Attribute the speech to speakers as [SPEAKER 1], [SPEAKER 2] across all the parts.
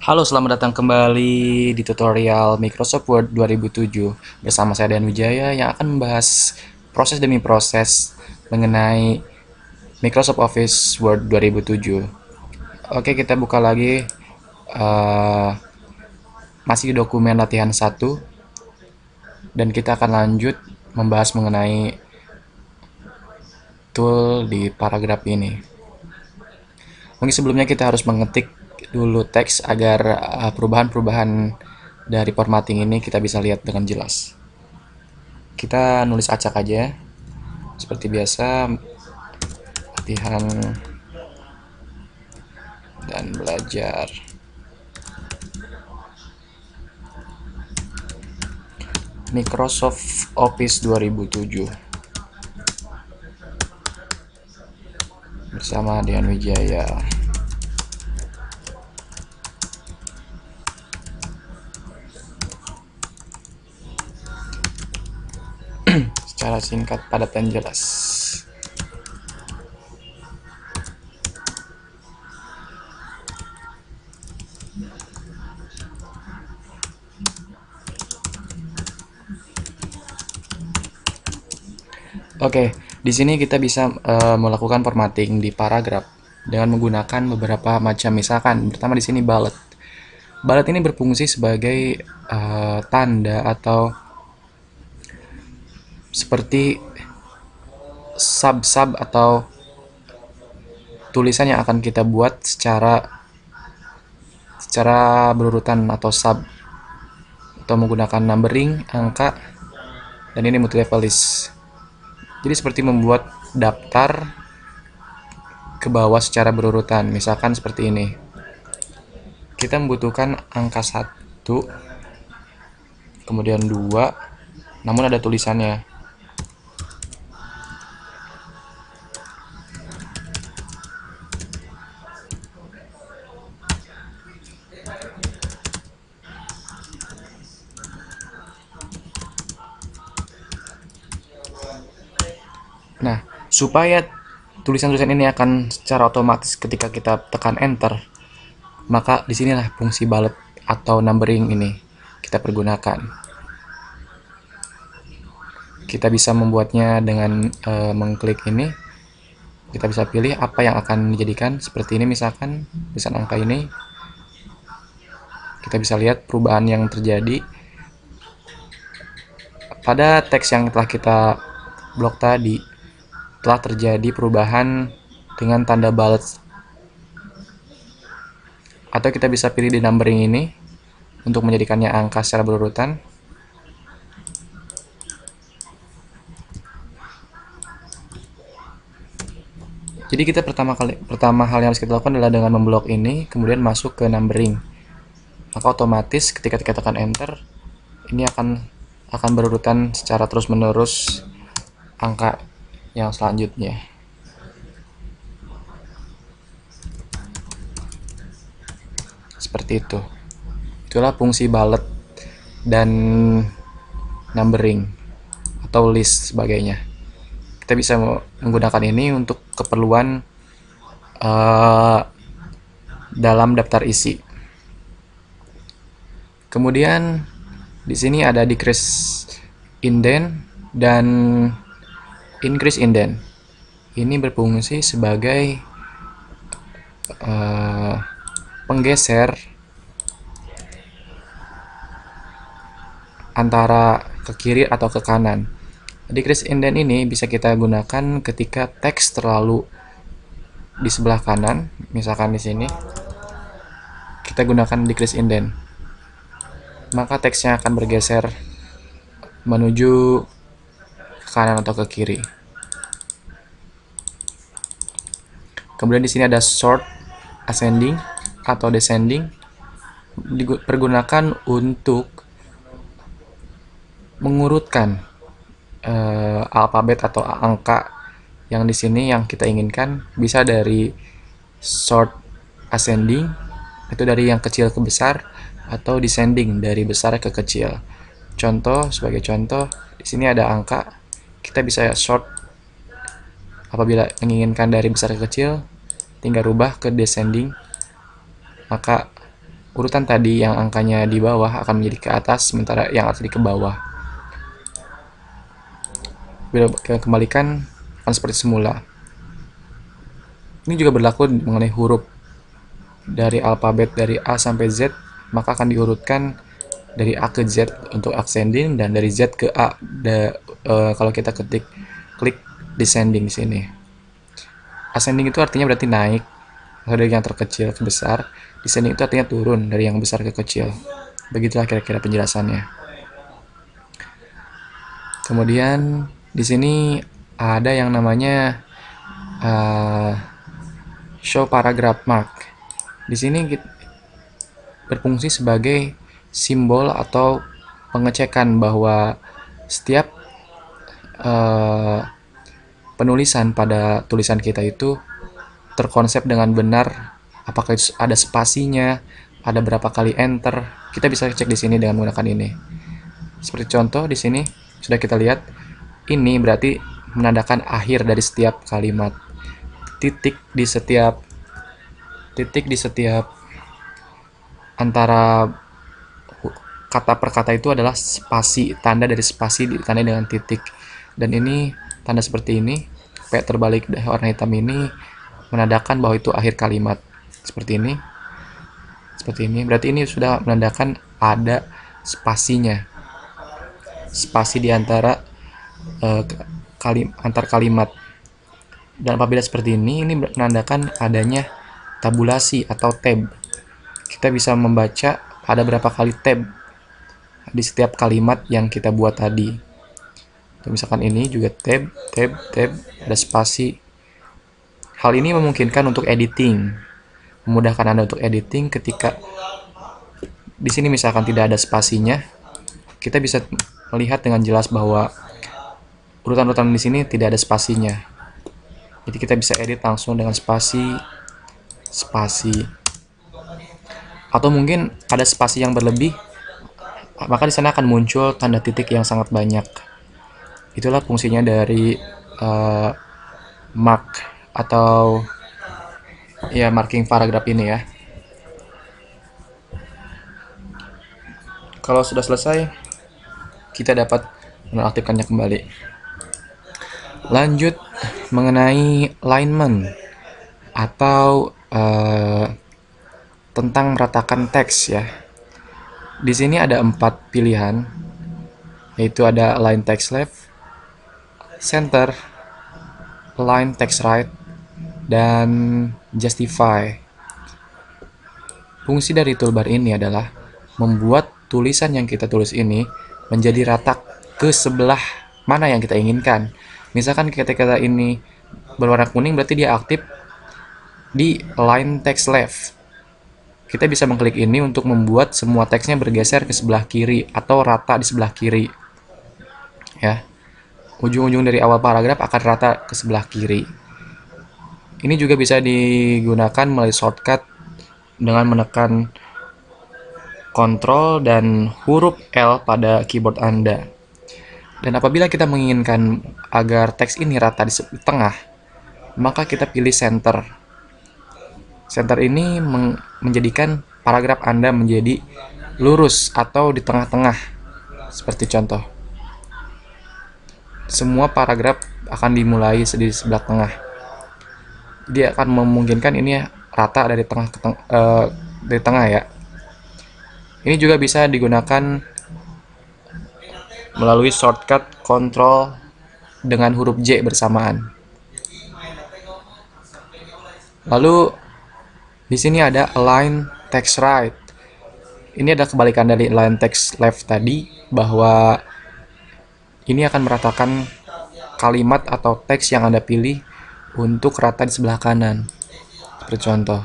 [SPEAKER 1] Halo, selamat datang kembali di tutorial Microsoft Word 2007 bersama saya Dan Wijaya yang akan membahas proses demi proses mengenai Microsoft Office Word 2007. Oke, kita buka lagi masih dokumen latihan 1 dan kita akan lanjut membahas mengenai tool di paragraf ini. Mungkin sebelumnya kita harus mengetik dulu teks agar perubahan-perubahan dari formatting ini kita bisa lihat dengan jelas. Kita nulis acak aja seperti biasa, latihan dan belajar. Microsoft Office 2007 bersama Dian Wijaya. Secara singkat, padat, dan jelas. Oke, di sini kita bisa melakukan formatting di paragraf dengan menggunakan beberapa macam, misalkan pertama di sini bullet. Bullet ini berfungsi sebagai tanda atau seperti sub-sub atau tulisan yang akan kita buat secara berurutan atau sub, atau menggunakan numbering, angka, dan ini multi level list. Jadi seperti membuat daftar ke bawah secara berurutan, misalkan seperti ini. Kita membutuhkan angka 1, kemudian 2, namun ada tulisannya. Nah, supaya tulisan-tulisan ini akan secara otomatis ketika kita tekan enter, maka disinilah fungsi bullet atau numbering ini kita pergunakan. Kita bisa membuatnya dengan mengklik ini. Kita bisa pilih apa yang akan dijadikan, seperti ini misalkan tulisan angka ini. Kita bisa lihat perubahan yang terjadi pada teks yang telah kita blok tadi. Telah terjadi perubahan dengan tanda bullet, atau kita bisa pilih di numbering ini untuk menjadikannya angka secara berurutan. Jadi kita pertama hal yang harus kita lakukan adalah dengan memblok ini, kemudian masuk ke numbering. Maka otomatis ketika kita tekan enter, ini akan berurutan secara terus menerus angka yang selanjutnya. Seperti itu. Itulah fungsi bullet dan numbering atau list sebagainya. Kita bisa menggunakan ini untuk keperluan dalam daftar isi. Kemudian di sini ada decrease indent dan increase indent. Ini berfungsi sebagai penggeser antara ke kiri atau ke kanan. Decrease indent ini bisa kita gunakan ketika teks terlalu di sebelah kanan, misalkan di sini. Kita gunakan decrease indent, maka teksnya akan bergeser menuju ke kanan atau ke kiri. Kemudian di sini ada sort ascending atau descending, dipergunakan untuk mengurutkan alfabet atau angka yang di sini yang kita inginkan. Bisa dari sort ascending, itu dari yang kecil ke besar, atau descending dari besar ke kecil. Sebagai contoh, di sini ada angka, kita bisa sort apabila menginginkan dari besar ke kecil, tinggal rubah ke descending, maka urutan tadi yang angkanya di bawah akan menjadi ke atas, sementara yang tadi ke bawah. Bila kita kembalikan akan seperti semula. Ini juga berlaku mengenai huruf. Dari alfabet dari A sampai Z, maka akan diurutkan dari A ke Z untuk ascending, dan dari Z ke A kalau kita klik descending di sini. Ascending itu artinya berarti naik, atau dari yang terkecil ke besar. Descending itu artinya turun dari yang besar ke kecil. Begitulah kira-kira penjelasannya. Kemudian di sini ada yang namanya show paragraph mark. Di sini berfungsi sebagai simbol atau pengecekan bahwa setiap penulisan pada tulisan kita itu terkonsep dengan benar, apakah itu ada spasinya, ada berapa kali enter. Kita bisa cek di sini dengan menggunakan ini. Seperti contoh di sini sudah kita lihat, ini berarti menandakan akhir dari setiap kalimat. Titik di setiap antara kata per kata itu adalah spasi, tanda dari spasi ditandai dengan titik. Dan ini tanda seperti ini, P terbalik warna hitam ini menandakan bahwa itu akhir kalimat. Seperti ini. Berarti ini sudah menandakan ada spasinya. Spasi di antara antar kalimat. Dan apabila seperti ini menandakan adanya tabulasi atau tab. Kita bisa membaca ada berapa kali tab di setiap kalimat yang kita buat tadi. Misalkan ini juga tab, ada spasi. Hal ini memungkinkan untuk editing, memudahkan Anda untuk editing ketika di sini misalkan tidak ada spasinya. Kita bisa melihat dengan jelas bahwa urutan-urutan di sini tidak ada spasinya. Jadi kita bisa edit langsung dengan spasi. Atau mungkin ada spasi yang berlebih, maka di sana akan muncul tanda titik yang sangat banyak. Itulah fungsinya dari mark atau ya marking paragraf ini ya. Kalau sudah selesai, kita dapat menaktifkannya kembali. Lanjut mengenai alignment atau tentang meratakan teks ya. Di sini ada 4 pilihan, yaitu ada align text left, center, align text right, dan justify. Fungsi dari toolbar ini adalah membuat tulisan yang kita tulis ini menjadi rata ke sebelah mana yang kita inginkan. Misalkan ketika ini berwarna kuning, berarti dia aktif di align text left. Kita bisa mengklik ini untuk membuat semua teksnya bergeser ke sebelah kiri atau rata di sebelah kiri. Ya. Ujung-ujung dari awal paragraf akan rata ke sebelah kiri. Ini juga bisa digunakan melalui shortcut dengan menekan Ctrl dan huruf L pada keyboard Anda. Dan apabila kita menginginkan agar teks ini rata di tengah, maka kita pilih center. Center ini menjadikan paragraf Anda menjadi lurus atau di tengah-tengah. Seperti contoh. Semua paragraf akan dimulai di sebelah tengah. Dia akan memungkinkan ini rata dari tengah ke dari tengah ya. Ini juga bisa digunakan melalui shortcut Ctrl dengan huruf J bersamaan. Lalu di sini ada align text right. Ini adalah kebalikan dari align text left tadi, bahwa ini akan meratakan kalimat atau teks yang Anda pilih untuk rata di sebelah kanan. Seperti contoh.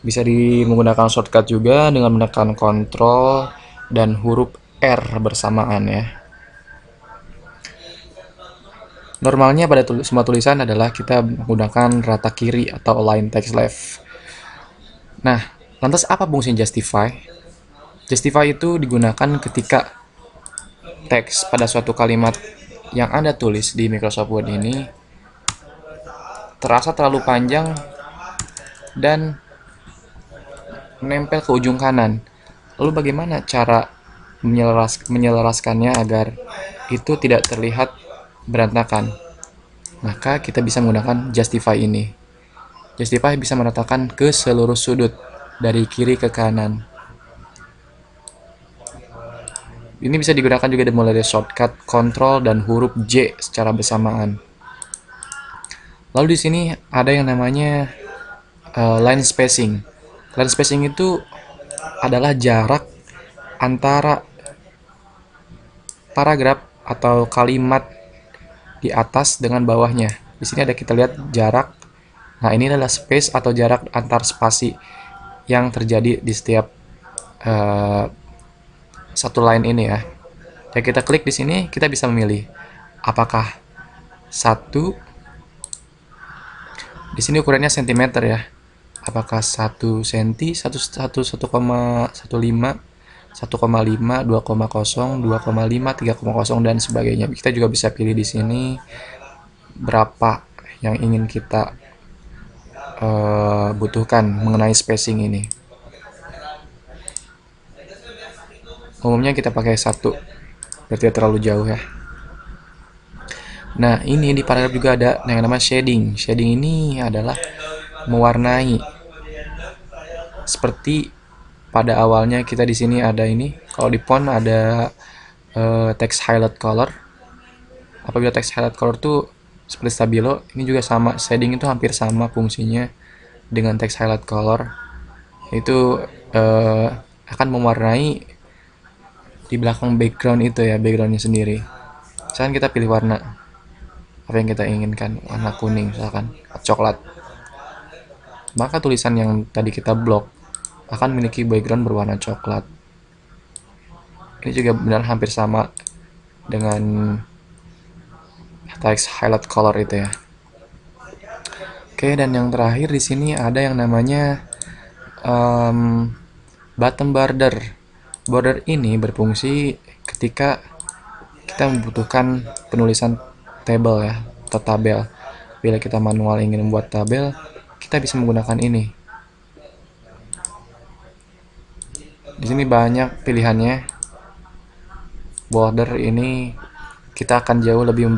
[SPEAKER 1] Bisa menggunakan shortcut juga dengan menekan Ctrl dan huruf R bersamaan ya. Normalnya pada semua tulisan adalah kita menggunakan rata kiri atau align text left. Nah, lantas apa fungsi justify? Justify itu digunakan ketika teks pada suatu kalimat yang Anda tulis di Microsoft Word ini terasa terlalu panjang dan menempel ke ujung kanan. Lalu bagaimana cara menyelaraskannya agar itu tidak terlihat berantakan? Maka kita bisa menggunakan justify ini. Justify bisa meratakan ke seluruh sudut dari kiri ke kanan. Ini bisa digunakan juga mulai dari shortcut Ctrl dan huruf J secara bersamaan. Lalu di sini ada yang namanya line spacing. Line spacing itu adalah jarak antara paragraf atau kalimat di atas dengan bawahnya. Di sini ada kita lihat jarak. Nah, ini adalah space atau jarak antar spasi yang terjadi di setiap satu line ini ya. Ya, kita klik di sini, kita bisa memilih apakah satu, di sini ukurannya cm ya. Apakah 1 cm, 1,15, 1,5, 2,0, 2,5, 3,0 dan sebagainya. Kita juga bisa pilih di sini berapa yang ingin kita butuhkan mengenai spacing ini. Umumnya kita pakai 1, berarti terlalu jauh ya. Nah, ini di paragraf juga ada yang namanya shading. Shading ini adalah mewarnai. Seperti pada awalnya kita di sini ada ini, kalau di font ada text highlight color. Apabila text highlight color tuh seperti stabilo, ini juga sama, shading itu hampir sama fungsinya dengan text highlight color. Itu akan mewarnai di belakang background itu ya, backgroundnya sendiri. Misalkan kita pilih warna apa yang kita inginkan, warna kuning misalkan, coklat, maka tulisan yang tadi kita blok akan memiliki background berwarna coklat. Ini juga benar hampir sama dengan text highlight color itu ya. Oke, dan yang terakhir di sini ada yang namanya button border. Border ini berfungsi ketika kita membutuhkan penulisan tabel ya, atau tabel. Bila kita manual ingin membuat tabel, kita bisa menggunakan ini. Di sini banyak pilihannya. Border ini kita akan jauh lebih